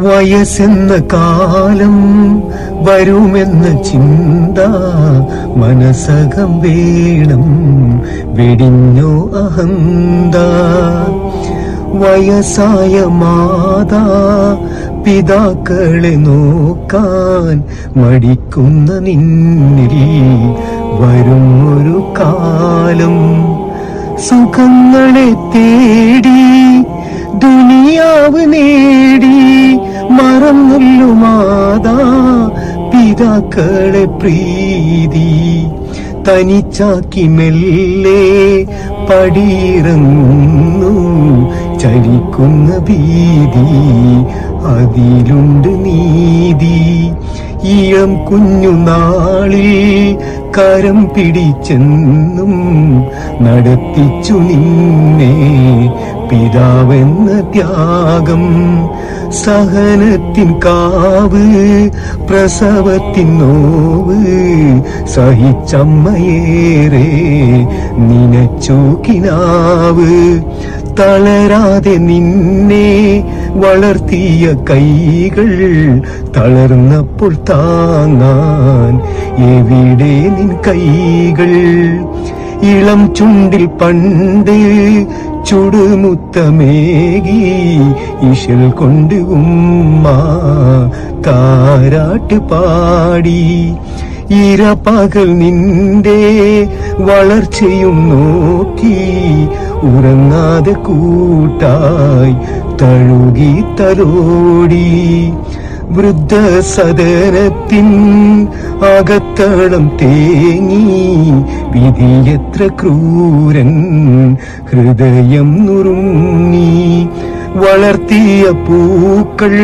വയസ്സെന്ന കാലം വരുമെന്ന ചിന്ത മനസ്സകം വേണം, വെടിഞ്ഞോ അഹന്ത. വയസ്സായ മാതാ പിതാക്കളെ നോക്കാൻ മടിക്കുന്ന നിന്നിൽ വരും ഒരു കാലം. സുഖങ്ങളെ തേടി ദുനിയാവ് നേടി മറന്നല്ലോ മാതാ പിതാക്കളെ പ്രീതി. തനിച്ചാക്കി മെല്ലെ പടിയിറങ്ങുന്നു ചലിക്കുന്ന ഭീതി, അതിലുണ്ട് നീതി. ഇളം കുഞ്ഞുനാളിൽ കരം പിടിച്ചെന്നും നടത്തിച്ചു നിന്നെ പിതാവെന്ന ത്യാഗം. സഹനത്തിൻ കാവ് പ്രസവത്തിൻ നോവ് സഹിച്ചമ്മയേറെ നിനച്ചു കിനാവ്. തളരാതെ നിന്നെ വളർത്തിയ കൈകൾ തളർന്നപ്പോൾ താങ്ങാൻ എവിടെ നിൻ കൈകൾ. ഇളം ചുണ്ടിൽ പണ്ട് ചുടുമുത്തമേകി ഇശൽ കൊണ്ട് ഉമ്മ താരാട്ട് പാടി. ഇരപകൽ നിന്റെ വളർച്ചയും നോക്കി ഉറങ്ങാതെ കൂട്ടായി തഴുകി തലോടി. വൃദ്ധസദനത്തിൻ അകത്തളം തേങ്ങി വിധിയെത്ര ക്രൂരൻ ഹൃദയം നുറുങ്ങി. വളർത്തിയ പൂക്കൾ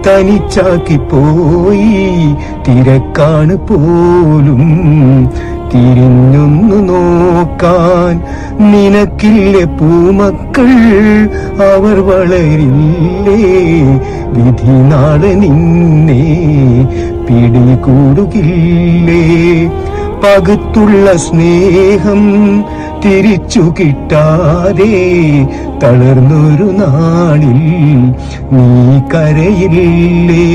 തനിച്ചാക്കി പോയി, തിരക്കാണ് പോലും തിരിഞ്ഞൊന്നു നോക്കാൻ. നിനക്കില്ലേ പൂമക്കൾ, അവർ വളരില്ലേ, വിധി നാളെ നിന്നെ പിടികൂടുകില്ലേ. പകുത്തുള്ള സ്നേഹം തിരിച്ചു കിട്ടാതെ തളർന്നൊരു നാളിൽ നീ കരയില്ലേ.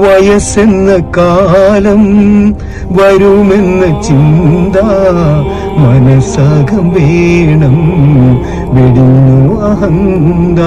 വയസ്സെന്ന കാലം വരുമെന്ന ചിന്ത മനസ്സകം വേണം, വെടിഞ്ഞു അഹന്ത.